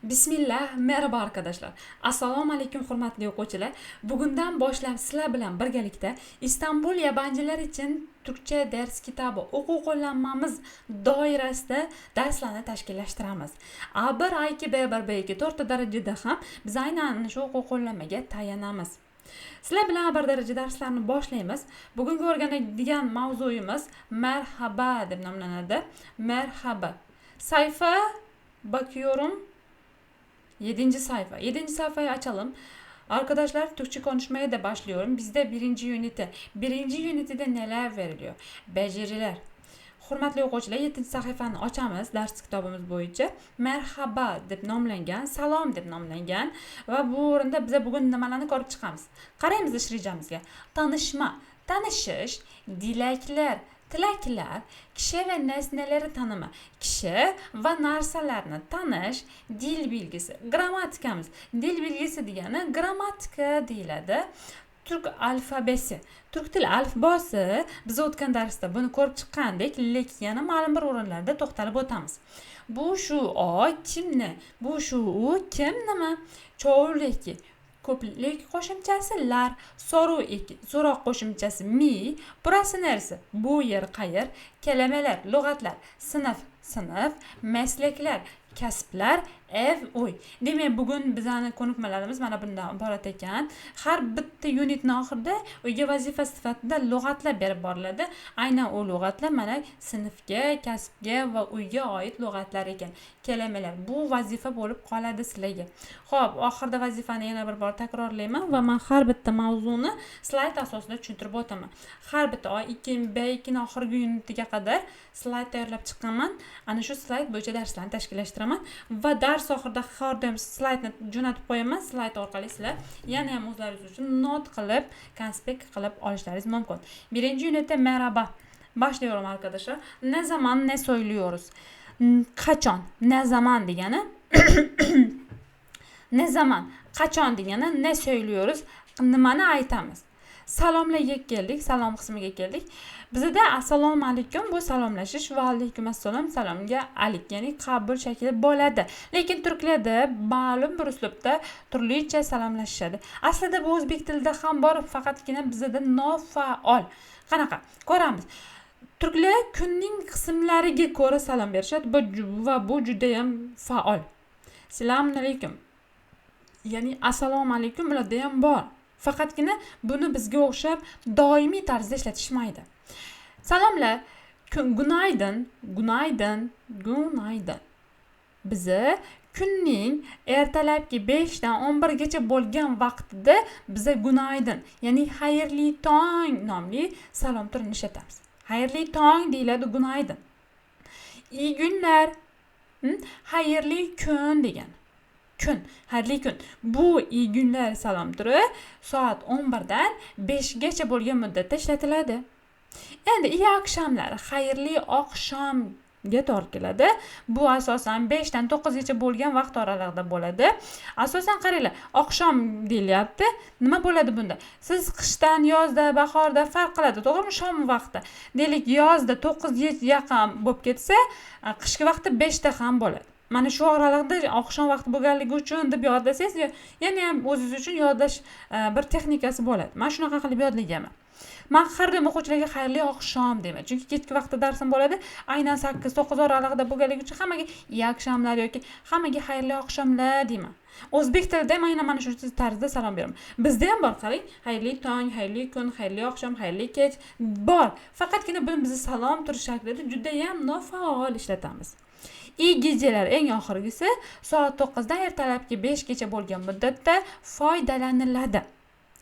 Bismillah, merhaba arkadaşlar. Assalomu alaykum hurmatli o'quvchilar. Bugundan boshlab sizlar bilan birgalikda Istanbul yabancılar için Türkçe ders kitobi o'quv qo'llanmamiz doirasida darslarni tashkillashtiramiz. A1, A2, B1, B2 to'rtta darajada ham biz aynan shu o'quv qo'llanmaga tayanamiz. Sizlar bilan A1 daraja darslarni boshlaymiz. Bugungi o'rganadigan mavzuyimiz marhaba deb nomlanadi. Marhaba. Sayfa bakıyorum. 7. sayfa. 7. sayfayı açalım. Arkadaşlar Türkçe konuşmaya da başlıyorum. Bizde birinci ünite. Birinci ünitede neler veriliyor? Beceriler. Hurmatli o'quvchilar, 7. sahifani ochamiz dars kitobimiz bo'yicha. Marhaba deb nomlangan, salom deb nomlangan va bu o'rinda biz bugun nimalarni ko'rib chiqamiz. Qaraymiz ish rejamizga. Tanishma, tanishish, dilaklar, tilaklar, kishi va nesneleri tanıma, kishi va narsalarni tanish, dil bilgisi, grammatikamiz. Dil bilgisi degani grammatika deyiladi. Türk alfabesi. Türk til alifbosi biz o'tgan darsda buni ko'rib chiqqandik, lekin yana ma'lum bir o'rinlarda to'xtalib o'tamiz. Bu shu o kimni, bu shu u kim nima, cho'vliki, ko'plik qo'shimchasi lar, so'roq qo'shimchasi mi, burasi nersi, bu yer qayer, kelimalar, lug'atlar, sinf, maslaklar, kasblar, ev, uy. Demak, bugun bizning ko'nikmalarimiz mana bundan iborat ekan. Har bitta unitning oxirida uyga vazifa sifatida lug'atlar berib boriladi. Aynan o lug'atlar mana sinfga, kasbga va uyga oid lug'atlar ekan. Kelimalar bu vazifa bo'lib qoladi sizlarga. Xo'p, oxirida vazifani yana bir bor takrorlayman va men har bitta mavzuni slayd asosida tushuntirib o'taman. Har bitta A2, B2 ning oxirgi unitiga qadar slayd tayyorlab chiqqanman. Ana shu slayd bo'yicha darslarni tashkillashtiraman va dars oxirida har doim slaydni jo'natib qo'yaman. Slayd orqali sizlar yana ham o'zlaringiz uchun not qilib, konspekt qilib olishlaringiz mumkin. Birinci ünite merhaba. Başlıyorum arkadaşlar. Ne zaman ne söylüyoruz? Qachon, ne zaman degani ne zaman, qachon degani ne söylüyoruz? Nimani aytamiz? Salomlarga keldik, salom qismiga keldik. Bizda assalomu alaykum bu salomlashish va alaykum assalom salomga alik, ya'ni qabul shakli bo'ladi. Lekin turklarda ma'lum bir uslubda turlicha salomlashishadi. Aslida bu o'zbek tilida ham bor, faqatgina bizda nofaol. Qanaqa? Ko'ramiz. Turklar kunning qismlariga ko'ra salom berishadi va bu juda ham faol. Assalomu alaykum. Ya'ni assalomu alaykum bularda ham bor. Faqatgina buni bizga o'xshab doimiy tarzda ishlatishmaydi. Salomlar, gunaydın, gunaydın, gunaydın. Bizi kunning ertalabki 5 dan 11 gacha bo'lgan vaqtida biza gunaydın, ya'ni xayrli tong nomli salom turini ishlatamiz. Xayrli tong deyiladi gunaydın. İyi günler, xayrli kun degan. Kun, xayrli kun. Bu iyi günler salom turi soat 11 dan 5 gacha bo'lgan muddatda ishlatiladi. Endi iyi akşamlar, xayrli oqshomga to'g'ri keladi. Bu asosan 5 dan 9 gacha bo'lgan vaqt oralig'ida bo'ladi. Asosan qaranglar, oqshom deyilyapti. Nima bo'ladi bunda? Siz qishdan, yozda, bahorda farq qiladi, to'g'rimi? Shom vaqti. Deylik, yozda 9 ga yaqin bo'lib ketsa, qishki vaqti 5 da ham bo'ladi. Mana shu oralig'ida oqshom vaqti bo'lganligi uchun deb yodlasangiz, yana ham o'zingiz uchun yodlash bir texnikasi bo'ladi. Men shunaqa qilib yodlayman. Men har doim o'quvchilarga xayrli oqshom deyman. Chunki kechki vaqtda darsim bo'ladi. Aynan 8-9 oralig'ida bo'lganligi uchun hammaga iyi akşamlar yoki hammaga xayrli oqshomlar deyman. O'zbek tilida ham aynan mana shu tarzda salom beraman. Bizda ham bor, qarang, xayrli tong, xayrli kun, xayrli oqshom, xayrli kech bor. Faqatgina buni biz salom turish shaklida juda ham nofaol ishlatamiz. İyi geceler eng oxirgisi soat 9 dan ertalabki 5 gacha bo'lgan muddatda foydalaniladi.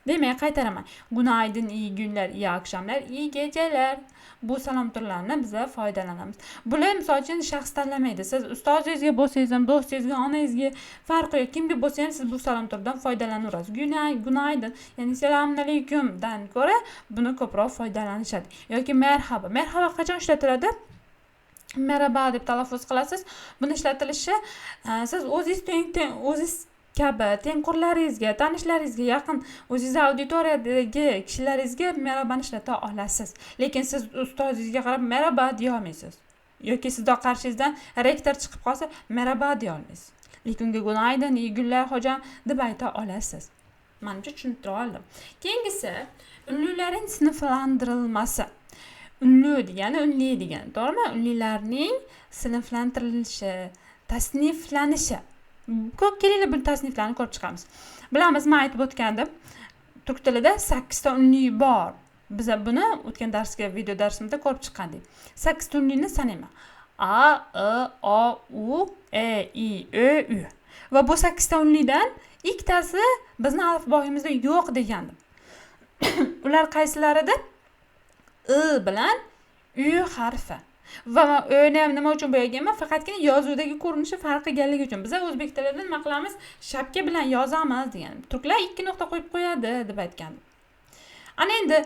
Demak, qaytaraman. Günaydın, iyi günler, iyi akşamlar, iyi geceler. Bu salom turlarini biz foydalanamiz. Bular misol uchun shaxs tanlamaydi. Siz ustozingizga bo'lsangiz ham, do'stingizga, onangizga farqi yo'q. Kimga bo'lsa ham siz bu salom turidan foydalanaverasiz. Günaydın, ya'ni assalomu alaykumdan ko'ra buni ko'proq foydalanishadi. Yoki merhaba. Merhaba qachon ishlatiladi? Merhaba deb talaffuz qilasiz. Buni ishlatilishi siz o'zingiz kabi tengqurlaringizga, tanishlaringizga yaqin o'zingiz auditoriyadagi kishilaringizga merhabani ishlata olasiz. Lekin siz ustozingizga qarab merhaba deya olmaysiz. Yoki sizda qarshingizdan rektor chiqib qolsa merhaba deya olmaysiz. Lekin günaydın, iyi günler hocam deb ayta olasiz. Menimcha tushuntira oldim. Keyingisi unlilarning sinflantirilmasi. Unli degani unli degani, to'g'rimi? Unlilarning sinflantirilishi, tasniflanishi. Kelinglar bu tasniflarni ko'rib chiqamiz. Bilamiz, men aytib o'tgandim. Turk tilida 8 ta unli bor. Biz buni o'tgan darsga, video darsimizda ko'rib chiqqandik. 8 ta unlini sanayman. A, I, O, U, E, I, Ö, Ü. Va bu 8 ta unlidan ikkitasi bizning alifboyimizda yo'q degandim. Ular qaysilaridir? I bilan Ü harfi. Va o'ni ham nima uchun bo'yaganman? Faqatgina yozuvdagi ko'rinishi farq qilganligi uchun. Biz o'zbek tilida nima qilamiz? Shapka bilan yozamiz degan. Turklar 2 nuqta qo'yib qo'yadi deb aytgandim. Ana endi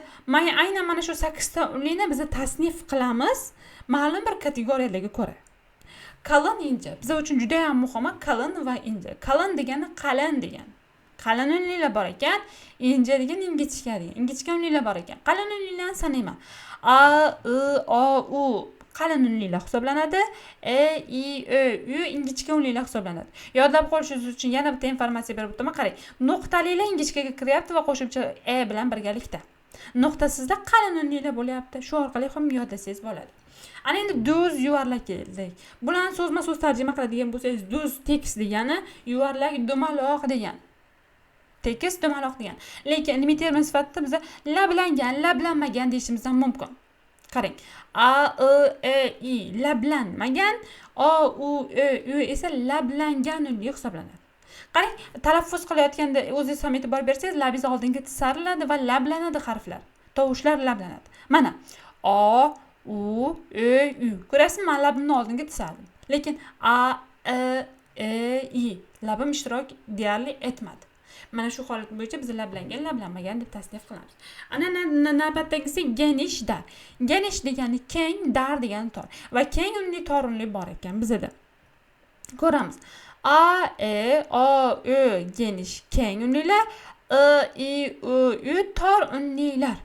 aynan mana shu 8 ta unlini biz tasnif qilamiz ma'lum bir kategoriyalarga ko'ra. Qalin inja biz uchun juda ham muhim. Qalin va inja. Qalin degani qalin degani. Qalin unlilar bor ekan, inja degan ingichka degan. Ingichka unlilar bor ekan. Qalin unlilarni sanayman. A, I, O, U qalin unlilar hisoblanadi. E, I, Ö, Ü ingichka unlilar hisoblanadi. Yodlab qo'yishingiz uchun yana bitta informatsiya berib o'taman. Qarang, nuqtalilar ingichkaga kiryapti va qo'shimcha e bilan birgalikda. Nuqtasizda qalin unlilar bo'lyapti. Shu orqali ham yodlasangiz bo'ladi. Ana endi do'z yuvarlak keldik. Bularni so'zma-so'z tarjima qiladigan bo'lsangiz, do'z tekis degani, yuvarlak dumaloq degani. Tekis dumaloq degan. Lekin ilmiy termin sifatida biz lablangan, lablanmagan deyishimiz ham mumkin. Qarang. A, I, E, I lablanmagan, O, U, Ö, Ü esa lablangan unli hisoblanadi. Qarang, talaffuz qilayotganda o'zingiz ham e'tibor bersangiz, labingiz oldinga tisariladi va lablanadi harflar. Tovushlar lablanadi. Mana O, U, Ö, Ü. Ko'rasizmi? Men labimni oldinga tisardim. Lekin A, E, I labim ishtirok deyarli etmadi. Mana shu holat bo'yicha biz lablangan, lablanmagan deb tasnif qilamiz. Ana navbatdagisi genish dar. Genish degani keng, dar degani tor. Va keng unli, tor unli bor ekan bizda. Ko'ramiz. A, E, O, Ö genish keng unlilar, I, U, Ü tor unlilar.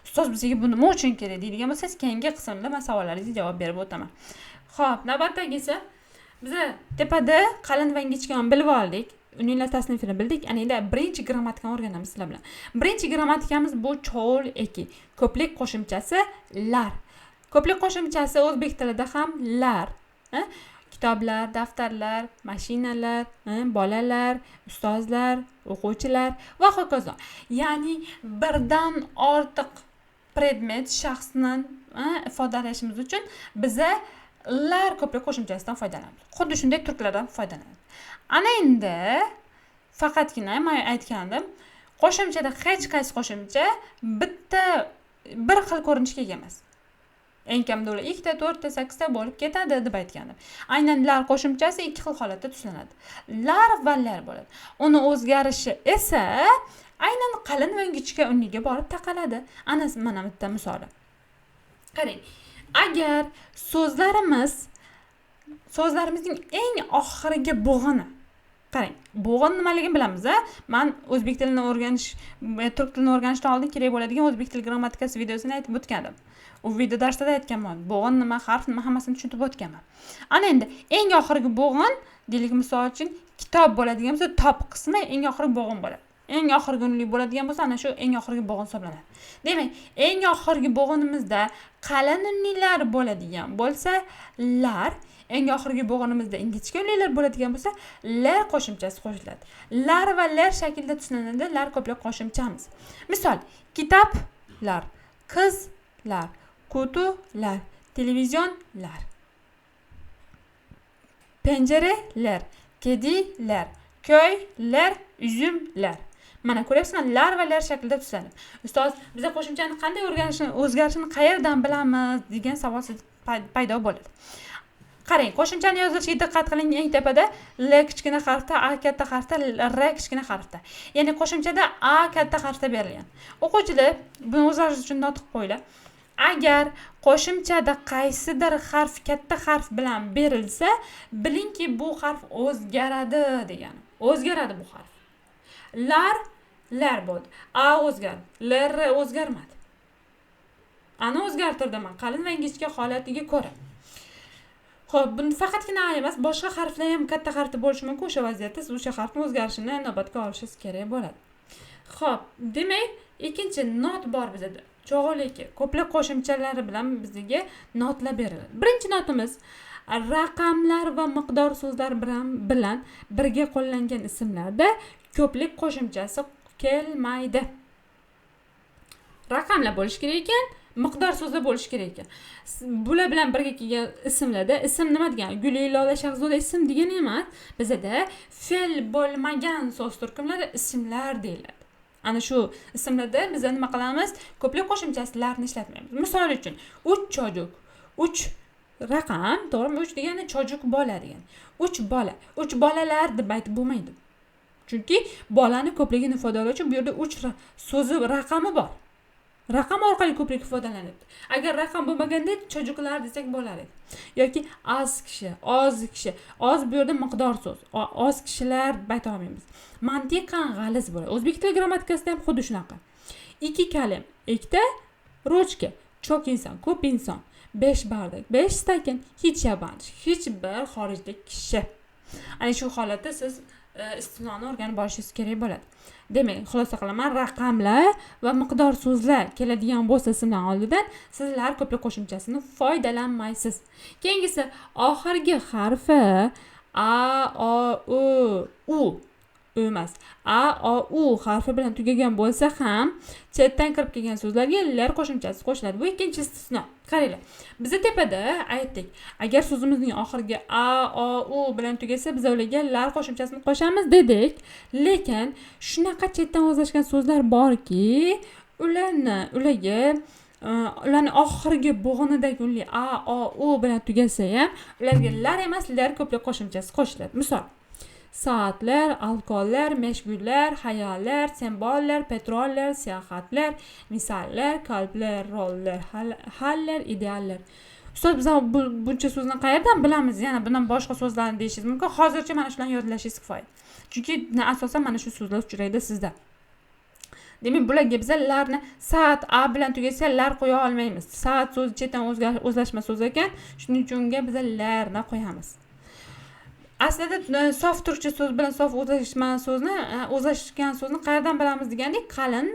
Ustoz bizga bu nima uchun kerak deydigan bo'lsangiz, keyingi qismda men savollaringizga javob berib o'taman. Xo'p, navbatdagisi biz tepada qalin va ingichkani bilib oldik. Unlilar tasnifini bildik. Ana endi birinchi grammatikani o'rganamiz sizlar bilan. Birinchi grammatikamiz bu cho'l eki. Ko'plik qo'shimchasi lar. Ko'plik qo'shimchasi o'zbek tilida ham lar. Kitoblar, daftarlar, mashinalar, bolalar, ustozlar, o'quvchilar va hokazo. Ya'ni birdan ortiq predmet shaxsni ifodalashimiz uchun biza lar ko'plik qo'shimchasidan foydalanamiz. Xuddi shunday turklardan foydalanamiz. Ana endi faqatgina men aytgandim, qo'shimchada hech qaysi qo'shimcha bir xil ko'rinishga ega emas. Eng kamida ular 2 ta, 4 ta, 8 ta bo'lib ketadi deb aytgandim. Aynan lar qo'shimchasi ikki xil holatda tuslanadi. Lar va lar bo'ladi. Uni o'zgarishi esa aynan qalin va ingichka unliga borib taqaladi. Ana mana bitta misoli. Qarang. Agar so'zlarimizning eng oxirgi bo'g'ini. Qarang, bo'g'in nimaligini bilamiz, a? Men o'zbek tilini o'rganish, turk tilini o'rganishdan oldin kerak bo'ladigan o'zbek til grammatikasi videosini aytib o'tgandim. U video darsida aytganman. Bo'g'in nima, harf nima hammasini tushuntirib o'tganman. Ana endi eng oxirgi bo'g'in, deylik misol uchun kitob bo'ladigan bo'lsa, top qismi eng oxirgi bo'g'in bo'ladi. Eng oxirgi unli bo'ladigan bo'lsa, ana shu eng oxirgi bo'g'in hisoblanadi. Demak, eng oxirgi bo'g'inimizda qalin unlilar bo'ladigan bo'lsa, lar, eng oxirgi bo'g'inimizda ingichka unlilar bo'ladigan bo'lsa, lar qo'shimchasi qo'shiladi. Lar va lar shaklida tuslanadi lar ko'plik qo'shimchamiz. Misol, kitoblar, qizlar, qutular, televizionlar, penjaralar, kedilar, ko'ylar, uzumlar. Mana ko'ryapsizmi? Lar va lar shaklida tuslanadi. Ustoz, biz qo'shimchani qanday o'zgarishini qayerdan bilamiz degan savol paydo bo'ladi. Qarang, qo'shimchani yozilishiga diqqat qiling. Eng tepada L kichkina harfda, A katta harfda, R kichkina harfda. Ya'ni qo'shimchada A katta harfda berilgan. O'quvchilar buni o'zlaringiz uchun notiq qo'yinglar. Agar qo'shimchada qaysidir harf katta harf bilan berilsa, bilingki bu harf o'zgaradi degani. O'zgaradi bu harf. Lar bo'ldi. A o'zgardi. L o'zgarmadi. Ani o'zgartirdim men qalin va ingichka holatiga ko'ra. Xo'p, buni faqatgina A emas, boshqa harflar ham katta harfda bo'lishi mumkin. O'sha vaziyatda siz o'sha harfning o'zgarishini inobatga olishingiz kerak bo'ladi. Xo'p, demak, ikkinchi not bor bizda. Cho'g'liki ko'plab qo'shimchalari bilan bizga notlar beriladi. Birinchi notimiz raqamlar va miqdor so'zlar bilan birga qo'llangan ismlarda ko'plik qo'shimchasi kelmaydi. Raqamlar bo'lish kerak ekan, miqdor so'zlar bo'lish kerak ekan. Bular bilan birga kelgan ismlarda, ism nima degani? Guli, Lola, Shahzoda ism degani emas. Bizda fe'l bo'lmagan so'z turkumlari ismlar deyiladi. Ana shu ismlarda biz nima qilamiz? Ko'plik qo'shimchalarni ishlatmaymiz. Misol uchun, 3 chojuk, 3 raqam, to'g'rimi? 3 degani chojuk bola degani. 3 bola, 3 bolalar deb aytib bo'lmaydi. Chunki bolani ko'pligini ifodalovchi bu yerda 3 so'zi raqami bor. Raqam orqali ko'plik ifodalanadi. Agar raqam bo'lmaganda chojuklar desak bo'lar edi. Yoki oz kishi, oz bu yerda miqdor so'z. Oz kishilar ayta olmaymiz. Mantiqan g'aliz bo'ladi. O'zbek tili grammatikasida ham xuddi shunaqa. 2 kalim, ikkita ruchka, cho'k inson, ko'p inson, 5 bardak, 5 stakan, hech yabanchi, hech bir xorijlik kishi. Ana shu holatda siz istisnoni o'rganib olishingiz kerak bo'ladi. Demak, xulosa qilaman, raqamlar va miqdor so'zlar keladigan bo'lsa ismlar oldidan sizlar ko'plik qo'shimchasini foydalanmaysiz. Keyingisi oxirgi harfi a, o, u emas. A, o, u harfi bilan tugagan bo'lsa ham chetdan kirib kelgan so'zlarga lar qo'shimchasi qo'shiladi. Bu ikkinchi istisno. Qaranglar. Biz tepada aytdik. Agar so'zimizning oxirgi a, o, u bilan tugasa, biz ularga lar qo'shimchasini qo'shamiz dedik. Lekin shunaqa chetdan o'zlashgan so'zlar borki, ularni oxirgi bo'g'inidagi unli a, o, u bilan tugasa ham, ularga lar emas, lar ko'plik qo'shimchasi qo'shiladi. Misol, soatlar, alkollar, meshgullar, hayollar, sembollar, petrollar, siyohatlar, misollar, qalblar, rollar, hallar, ideallar. Ustoz, biz buncha so'zni qayerdan bilamiz? Yana bundan boshqa so'zlarni deyishingiz mumkin. Hozircha mana shularni yodlashingiz kifoya. Chunki asosan mana shu so'zlar uchraydi sizda. Demak, bularga biz larni soat a bilan tugasa lar qo'ya olmaymiz. Soat so'zi chetdan o'zlashma so'z ekan, shuning uchun unga biz larni qo'yamiz. Aslida sof turkcha so'z bilan sof o'zlashgan so'zni qayerdan bilamiz degandik? Qalin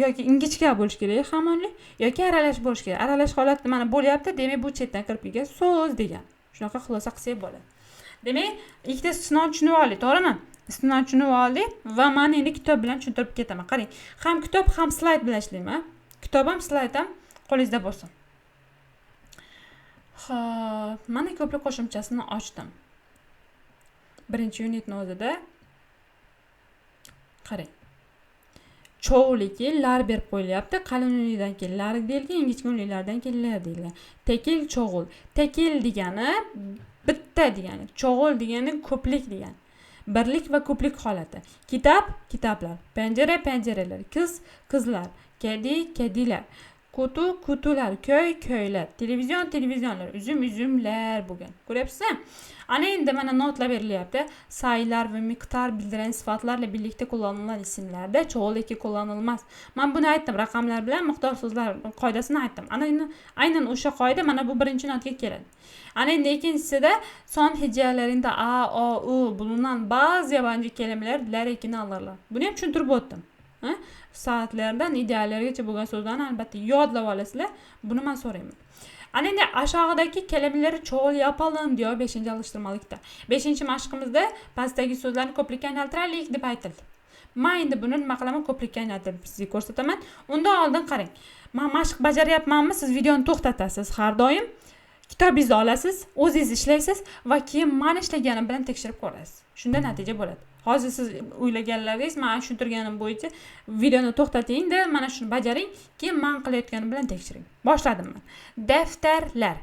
yoki ingichka bo'lish kerak hamonlik yoki aralash bo'lish kerak. Aralash holatda mana bo'lyapti, demak bu chetdan kirib kelgan so'z degan. Shunaqa xulosa qilsak bo'ladi. Demak, ikkita istisno tushunib oldik, to'g'rimi? Istisno tushunib oldik va men endi kitob bilan tushuntirib ketaman. Qarang, ham kitob ham slayd bilan ishlayman. Kitob ham slayd ham qo'lingizda bo'lsin. Xo'p, mana ko'plik qo'shimchasini ochdim. Birinchi unitni o'zida qarang. Cho'g'liki lar berib qo'yilyapti. Qalin unlidan keyin lar deyilgan, ingichka unlilardan keyin lar deyilgan. Tekil cho'g'ul. Tekil degani bitta degani, cho'g'ul degani ko'plik degani. Birlik va ko'plik holati. Kitob, kitoblar. Panjara, panjaralar. Qiz, qizlar. Kedi, kedilar. Kutu, kutular. Ko'y, ko'ylar. Televizion, televizionlar. Uzum, uzumlar bo'lgan. Ko'ryapsizmi? Ana endi mana notlar berilyapti. Saylar va miqdor bildiren sifatlarla birlikte kullanılan isimlerde çoğul kullanılmaz. Men buni aytdim, raqamlar bilan miqdor so'zlar qoidasini aytdim. Ana endi aynan o'sha qoida mana bu birinchi notga keladi. Ana endi ikkinchisida son hijalarında a, o, u bulunan bazı yabancı kelimeler lar ekini alırlar. Buni ham tushuntirib o'tdim. Soatlardan ideallargacha bo'lgan so'zlarni albatta yodlab olasizlar. Buni men so'rayman. Ana endi aşağıdaki kelimeleri çoğul yapalım diyor 5. alıştırmalıkta. 5. mashqimizda pastdagi so'zlarni ko'plikka aylantiraylik deb aytildi. Men endi buni nima qilaman, ko'plikka aylantirib sizga ko'rsataman. Undan oldin qarang. Men mashq bajaryapmanmi? Siz videoni to'xtatasiz har doim. Kitobingizni olasiz, o'zingiz ishlaysiz va keyin men ishlaganim bilan tekshirib ko'rasiz. Shunda natija bo'ladi. Hozir siz o'ylaganlaringiz, men tushuntirganim bo'yicha videoni to'xtating-da, mana shuni bajaring, keyin men qilayotganim bilan tekshiring. Boshladim men. Defterler,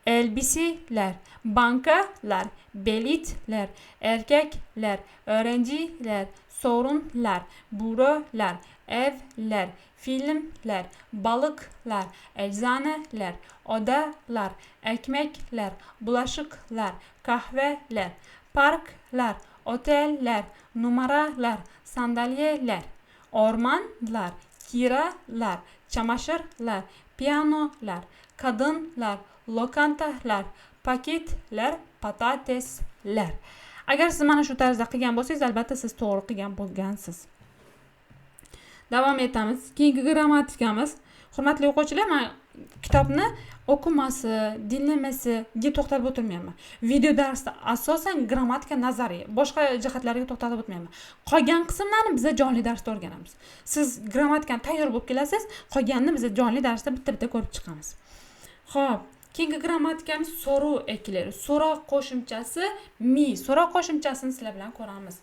elbiseler, bankalar, belitler, erkekler, öğrenciler, sorunlar, bürolar, evler, filmler, balıklar, eczaneler, odalar, ekmekler, bulaşıklar, kahveler, parklar, oteller, numaralar, sandalyeler, ormanlar, kiralar, çamaşırlar, piyanolar, kadınlar, lokantalar, paketlar, patateslar. Agar siz mana shu tarzda qilgan bo'lsangiz, albatta siz to'g'ri qilgan bo'lgansiz. Davom etamiz. Keyingi grammatikamiz. Hurmatli o'quvchilar, men kitobni o'qimasi, dinlamasiga to'xtalib o'tirmayman. Video darsda asosan grammatika nazariy, boshqa jihatlarga to'xtalib o'tmayman. Qolgan qismlarni biz jonli darsda o'rganamiz. Siz grammatikani tayyor bo'lib kelasiz, qolganini biz jonli darsda bitta-bitta ko'rib chiqamiz. Xo'p, keyingi grammatikamiz so'ruv eklari. So'roq qo'shimchasi mi. So'roq qo'shimchasini sizlar bilan ko'ramiz.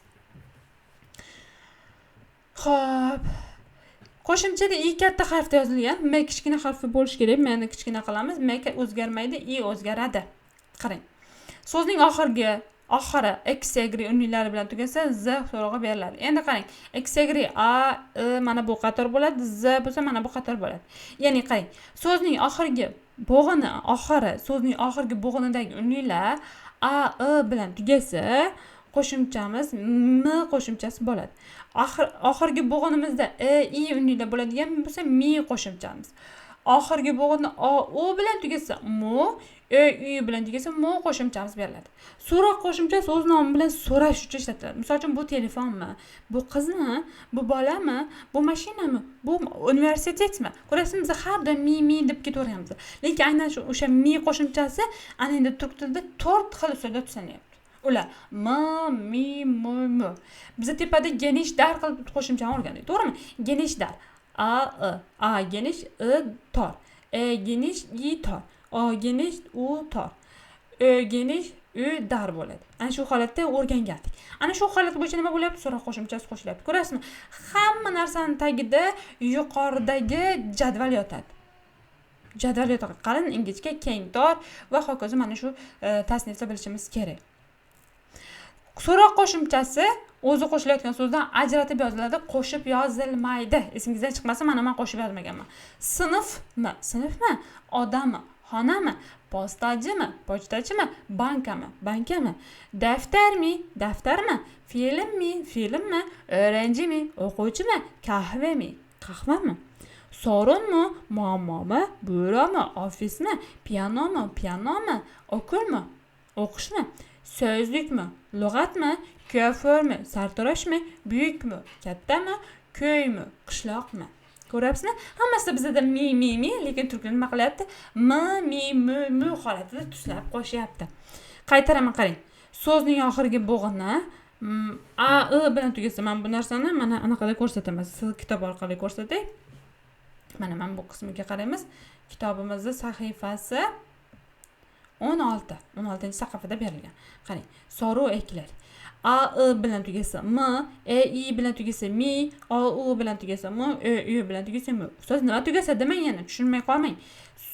Xo'p, qo'shimchada i katta harfda yozilgan, m kichkina harfi bo'lishi kerak. Meni kichkina qilamiz. M o'zgarmaydi, i o'zgaradi. Qarang. So'zning oxiri x-y unlilari bilan tugasa, z so'rog'i beriladi. Endi qarang. x-y a mana bu qator bo'ladi, z bo'lsa mana bu qator bo'ladi. Ya'ni qarang. So'zning oxirgi bo'g'inidagi unlilar a bilan tugasa, qo'shimchamiz m qo'shimchasi bo'ladi. Oxirgi bo'g'inimizda i unlilar bo'ladigan bo'lsa, mi qo'shimchamiz. Oxirgi bo'g'inni o bilan tugasa, mo, u bilan tugasa, mo qo'shimchamiz beriladi. So'roq qo'shimchasi o'z nomi bilan so'rash uchun ishlatiladi. Misol uchun, bu telefonmi? Bu qizmi? Bu bolami? Bu mashinami? Bu universitetmi? Ko'rasizmi, biz har doim mi deb ketaveramiz. Lekin aynan o'sha mi qo'shimchasi ana endi turk tilida 4 xil usulda tusanilyapti. Ular mi, mu. Biz tepada genish dar qilib qo'shimchani o'rgandik, to'g'rimi? Genish dar. A genish, I tor. Genish, I tor. O genish, U tor. Ö genish, U dar bo'ladi. Ana shu holatda o'rgangandik. Ana shu holat bo'yicha nima bo'lyapti? So'roq qo'shimchasi qo'shilyapti. Ko'rasizmi? Hamma narsaning tagida yuqoridagi jadval yotadi. Jadval yotadi. Qalin, ingichka, keng, tor va hokazo mana shu tasnifda bilishimiz kerak. So'roq qo'shimchasi o'zi qo'shilayotgan so'zdan ajratib yoziladi, qo'shib yozilmaydi. Esingizdan chiqmasa, mana men qo'shib yozmaganman. Sinfmi? Sinfmi? Odammi? Xonami? Postajimi? Pochtachimi? Bankami? Bankami? Daftarmi? Daftarmi? Filmmi? Filmmi? O'quvchimi? O'quvchimi? Qahvami? Qahvami? So'rinmi? Muammomi? Buyrami? Ofismi? Pianomi? Pianomi? O'qulmi? O'qishmi? So'zlikmi? Lug'atmi? Kuyaformi? Sartaroshmi? Buyukmi? Kattami? Ko'ymi? Qishloqmi? Ko'ryapsizmi? Hammasi bizda mi, lekin turklar nima qilyapti? Mi, mu holatida tuslab qo'shyapti. Qaytaraman, qarang. So'zning oxirgi bo'g'ini bilan tugasa, men bu narsani mana anaqada ko'rsataman. Siz kitob orqali ko'rsatay. Mana men bu qismiga qaraymiz. Kitobimizning sahifasi 16-sahifada berilgan. Qarang, so'ruv eklar. bilan tugasa m, i bilan tugasa mi, u bilan tugasa m, u bilan tugasa m. So'z nima tugasa demang, yana tushunmay qolmang.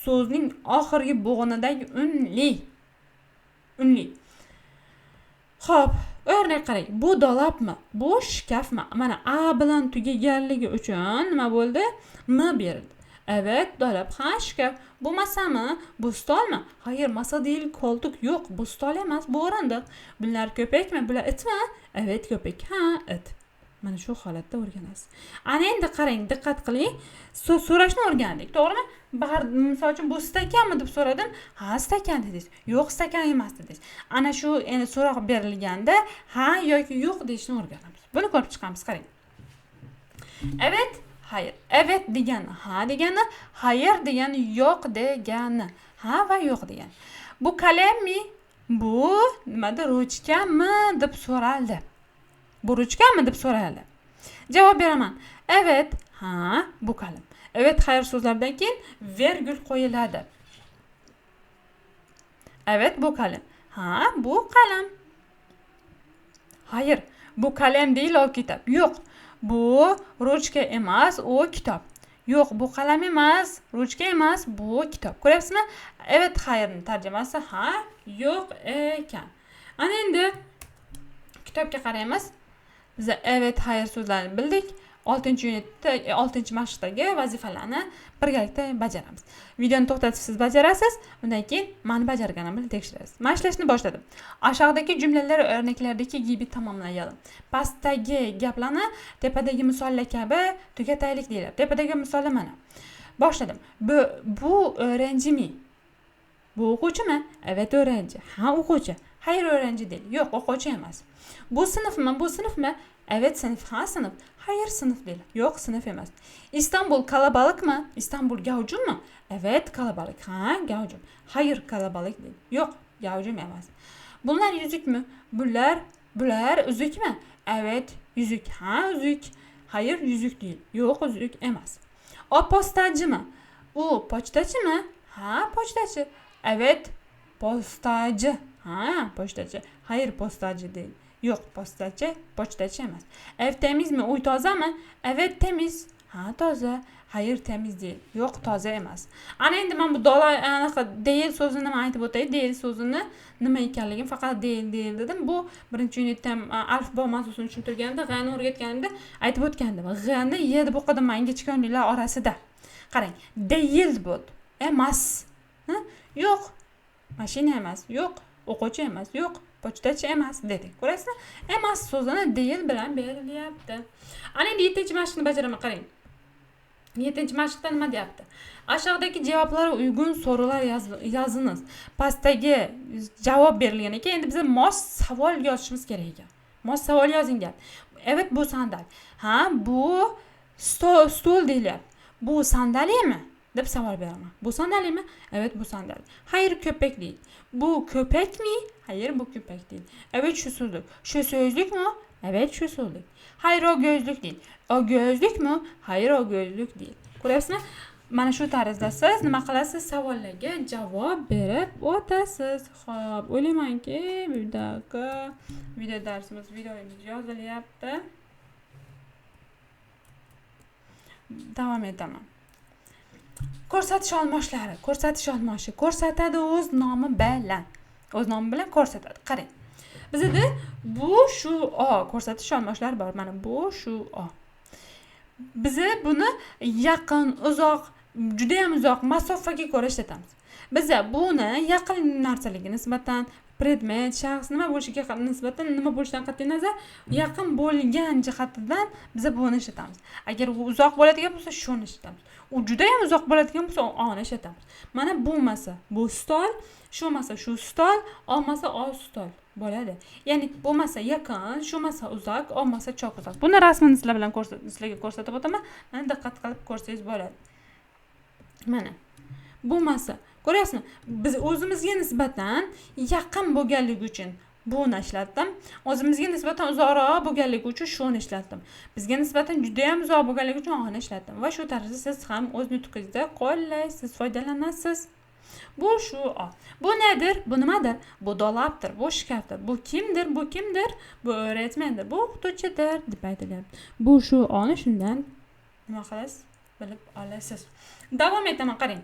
So'zning oxirgi bo'g'inidagi unli. Xo'p, o'rnak qarang. Bu dolabmi? Bu shkafmi? Mana a bilan tugaganligi uchun nima bo'ldi? M berildi. Evet, dolap, shkaf. Bu masami? Bu stolmi? Hayır, masa değil, koltuk yok. Bu stol emas, bu o'rindiq. Bunlar köpekmi? Bular itmi? Evet, köpek. It. Mana shu holatda o'rganasiz. Ana endi qarang, diqqat qiling. So'rashni o'rgandik, to'g'rimi? Misol uchun, bu stakanmi deb so'radim. Ha, stakan dedingiz. Yo'q, stakan emas dedingiz. Ana shu endi so'roq berilganda ha yoki yo'q deyishni o'rganamiz. Buni ko'rib chiqamiz, qarang. Evet, hayır. Evet degani ha degani, hayır degani yo'q degani. Ha va yo'q degani. Bu qalammi? Bu nimada, ruchkami deb so'raldi. Bu ruchkami deb so'raldi. Javob beraman. Evet, ha, bu qalam. Evet, hayır so'zlaridan keyin virgül qo'yiladi. Evet, bu qalam. Ha, bu qalam. Hayır, bu qalam değil, o kitap. Yo'q. Bu ruchka emas, o kitob. Yo'q, bu qalam emas, ruchka emas, bu kitob. Ko'ryapsizmi? Evet, hayırning tarjimasi ha, yo'q ekan. Ana endi kitobga qaraymiz. Biz evet, hayır so'zlarini bildik. 6-unitda 6-mashqdagi vazifalarni birgalikda bajaramiz. Videoni to'xtatib siz bajarasiz, undan keyin men bajarganimni tekshirasiz. Men ishlashni boshladim. Aşağıdaki cümleler örneklardagi gibi tamomlayalım. Pastdagi gaplarni tepadagi misollar kabi tugataylik deyiladi. Tepadagi misollar mana. Boshladim. Bu o'rangimi? Bu o'quvchimi? Evet öğrenci. Ha o'quvchi. Hayır öğrenci değil. Yok o'quvchi emas. Bu sınıf mı? Bu sınıf mı? Evet sınıf. Ha sınıf. Hayır sınıf değil. Yok sınıf emas. İstanbul kalabalık mı? İstanbul gavjum mu? Evet kalabalık. Ha gavjum. Hayır kalabalık değil. Yok gavjum emas. Bunlar yüzük mü? Bular üzük mü? Evet yüzük. Ha üzük. Hayır yüzük değil. Yok yüzük emas. O postacı mı? O poçtacı mı? Ha poçtacı. Evet postacı. Ha postacı. Hayır postacı değil. Yok postacı. Poçtacı emas. Ev temiz mi? Uy toza mı? Evet temiz. Ha toza. Hayır temiz değil. Yok toza emas. Ana endi men bu değil so'zini nima aytib o'tay? Değil so'zini nima ekanligini faqat değil dedim. Bu birinchi unitdan alifbo mavzusini tushuntirganda, g'ni o'rgatganimda aytib o'tgandim. G'ni y deb o'qidim men ingichkalar orasida. Qarang, değil bu. Emas. Yo'q. Mashina emas. Yo'q. O'quvchi emas. Yo'q. Pochtachi emas dedik. Ko'rasizmi? Emas so'zini değil bilan berilyapti. Ana endi 7-mashqni bajaraman qarang. 7-mashqda nima deyapti? Aşağıdaki cevaplara uygun sorular yazınız. Pastdagi javob berilgan ekan. Endi biza mos savol yozishimiz kerak ekan. Mos savol yozingan. Evet bu sandal. Ha bu stol deyilyapti. Bu sandalye mi? Deb savol beraman. Bu sandalye mi? Evet bu sandalye. Hayır köpek değil. Bu köpek mi? Hayır bu köpek değil. Evet şu sözlük. Şu sözlük mü? Evet şu sözlük. Hayır o gözlük değil. O gözlük mü? Hayır o gözlük değil. Ko'ryapsizmi? Mana shu tarzda siz nima qilasiz? Savollarga javob berib o'tasiz. Xo'p, o'ylaymanki bu daqiqa videomiz yozilyapti. Davom etaman. Ko'rsatish olmoshi. Ko'rsatadi o'z nomi bilan. O'z nomi bilan ko'rsatadi. Qarang. Bizda bu shu o ko'rsatish olmoshlari bor. Mana bu shu o. Biz buni yaqin, uzoq, juda ham uzoq masofaga ko'ra ishlatamiz. Biz buni yaqin narsalarga nisbatan predmet, shaxs nima bo'lishiga nisbatan nima bo'lishidan qat'iy nazar yaqin bo'lgan jihatidan biz buni ishlatamiz. Agar u uzoq bo'ladigan bo'lsa shuni ishlatamiz. U juda ham uzoq bo'ladigan bo'lsa oni ishlatamiz. Mana bu masa, bu stol, shu masa, shu stol, olmasa o stol bo'ladi. Ya'ni bu masa yaqin, shu masa uzoq, olmasa cho'q uzoq. Buni rasmini sizlarga ko'rsatib o'taman. Mana diqqat qilib ko'rsangiz bo'ladi. Mana bu masa. Ko'ryapsizmi? Biz o'zimizga nisbatan yaqin bo'lganligi uchun buni ishlatdim. O'zimizga nisbatan uzoqroq bo'lganligi uchun shuni ishlatdim. Bizga nisbatan juda ham uzoq bo'lganligi uchun oni ishlatdim. Va shu tarzda siz ham o'z nutqingizda qo'llaysiz, foydalanasiz. Bu shu o. Bu nedir? Bu nimadir? Bu dolapdir, bu shkafdir. Bu kimdir? Bu kimdir? Bu o'rgatmandir, bu o'qituvchidir deb aytilyapti. Bu shu oni shundan nima qilasiz? Bilib olasiz. Davom etaman, qarang.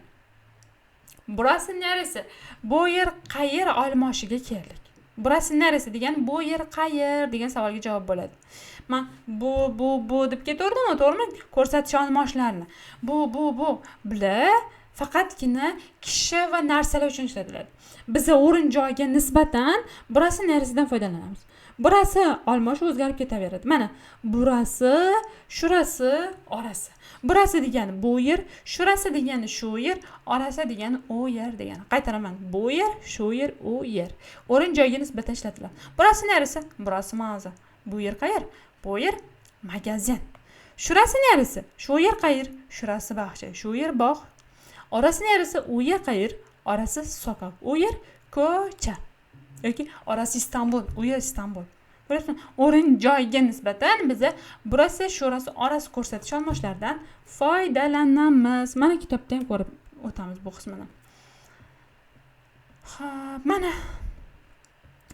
Burasi neresi? Bu yer qayer olmoshiga keldik. Burasi neresi degan bu yer qayer degan savolga javob bo'ladi. Men bu deb ketaverdimmi, to'g'rimi? Ko'rsatish olmoshlarini. Bu bular faqatgina kishi va narsalar uchun ishlatiladi. Biz o'rin joyga nisbatan burasi neresidan foydalanamiz. Burasi olmosh o'zgarib ketaveradi. Mana burasi, shurasi, orasi. Burasi degani bu yer, shurasi degani shu yer, orasi degani u yer degani. Qaytaraman. Bu yer, shu yer, u yer. O'rin joyga nisbatan ishlatiladi. Burasi neresi? Burasi mağaza. Bu yer qayer? Bu yer magazin. Shurasi neresi? Shu yer qayer? Shurasi bog'cha. Shu yer bog'. Orasi neresi? U yer qayer? Orasi sokak. U yer ko'cha. Yoki orasi Istanbul, u yer Istanbul. Ko'ryapsizmi? O'rin joyga nisbatan biz burasi, shurasi, orasi ko'rsatish olmoshlaridan foydalanamiz. Mana kitobda ham ko'rib o'tamiz bu qismini. Xo'p, mana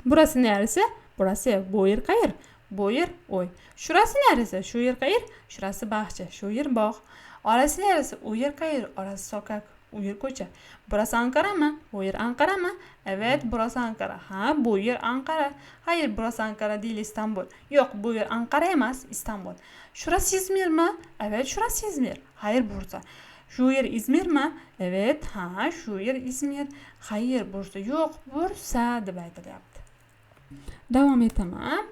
burasi neresi? Burasi bu yer qayer? Bu yer uy. Shurasi neresi? Shu yer qayer? Shurasi bog'cha, shu yer bog'. Orasi neresi? U yer qayer? Orasi sokak. U yer ko'cha. Burası Ankara mı? Bu yer Ankara mı? Evet, burası Ankara. Ha, bu yer Ankara. Hayır, burası Ankara değil, İstanbul. Yok, bu yer Ankara emas, İstanbul. Şurası İzmir mi? Evet, şurası İzmir. Hayır, Bursa. Şu yer İzmir mi? Evet, ha, şu yer İzmir. Hayır, Bursa. Yok, Bursa deb aytilyapti. Davom etaman.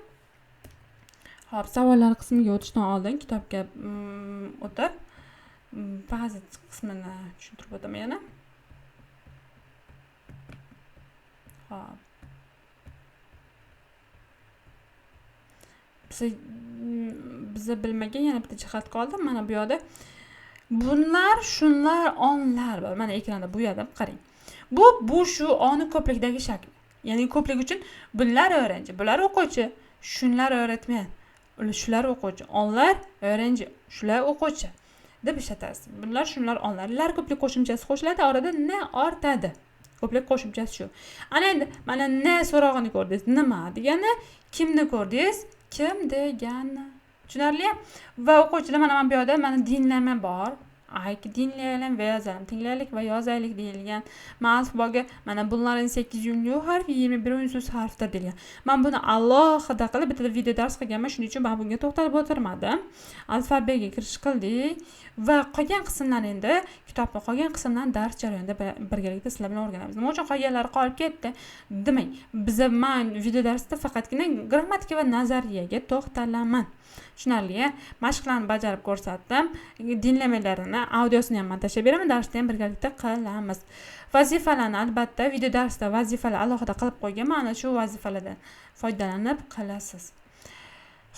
Hop, savollar qismiga o'tishdan oldin kitobga o'tib ba'zi qismini tushuntirib o'taman yana. Hop. Bize bilmagan yana bitta jihat qoldi. Mana bu yerda bunlar, shunlar, onlar bor. Mana ekranda bu yerda qarang. Bu shu oni ko'plikdagi shakl. Ya'ni ko'plik uchun bunlar o'quvchi, bular o'quvchi, shunlar o'rgatman, shular o'quvchi, onlar o'quvchi, shular o'quvchi deb ishlatasiz. Bunlar, shunlar, onlarlar ko'plik qo'shimchasi qo'shiladi, orada ne ortadi. Ko'plik qo'shimchasi shu. Ana endi mana ne so'rog'ini ko'rdingiz. Nima degani? Kimni ko'rdingiz? Kim degani? Tushunarli? Va o'quvchilar mana bu yerda mana dinlama bor. Dinlaylik va yozaylik, tinglaylik va yozaylik deyilgan. Alifboga mana bunlarning 8 yungli harf, 21 unsiz harfdir deyilgan. Men buni alohida qilib bitta video dars qilganman, shuning uchun men bunga to'xtalib o'tirmadim. Alfabega kirish qildik va qolgan qismlarni endi kitobning qolgan qismlarini dars jarayonida birgalikda sizlar bilan o'rganamiz. Nima uchun qolganlari qolib ketdi? Demang, men video darsda faqatgina grammatika va nazariyaga to'xtalaman. Tushunarli? Mashqlarni bajarib ko'rsatdim. Dinlamalarini, audiosini ham men tashlab beraman, darsda ham birgalikda qilamiz. Vazifalarni albatta video darsda vazifalar alohida qilib qo'yganman. Mana shu vazifalardan foydalanib qilasiz.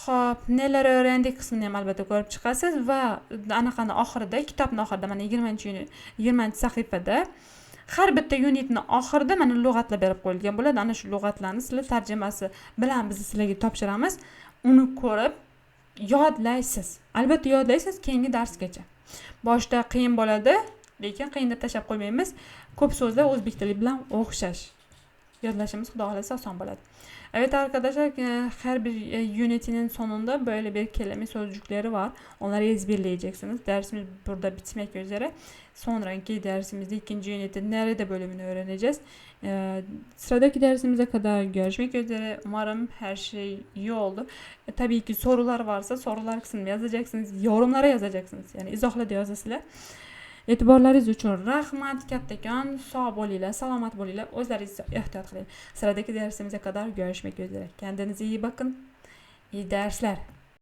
Xo'p, nelar o'rgandik qismini ham albatta ko'rib chiqasiz va anaqani oxirida, kitobning oxirida mana 20-sahifada har bitta unitning oxirida mana lug'atlar berib qo'yilgan bo'ladi. Ana shu lug'atlarni sizlar tarjimasi bilan biz sizlarga topshiramiz. Uni ko'rib yodlaysiz. Albatta yodlaysiz keyingi darsgacha. Boshda qiyin bo'ladi, lekin qiyin deb tashlab qo'ymaymiz. Ko'p so'zlar o'zbek tili bilan o'xshash. Yodlashimiz xudo xolasa oson bo'ladi. Evet arkadaşlar, her bir unitinin sonunda böyle bir kelime sözcükleri var. Onları ezberleyeceksiniz. Dersimiz burada bitmek üzere. Sonraki dersimizde ikinci unitin nerede bölümünü öğreneceğiz. Sıradaki dersimize kadar görüşmek üzere. Umarım her şey iyi oldu. Tabii ki sorular varsa sorular kısmına yazacaksınız. Yorumlara yazacaksınız. Yani izohla da yazasizlar. E'tiborlaringiz uchun rahmat, kattakon, sog' bo'linglar, salomat bo'linglar, o'zlaringiz ehtiyot qiling. Sıradaki dersimize kadar görüşmek üzere. Kendinize iyi bakın. İyi dersler.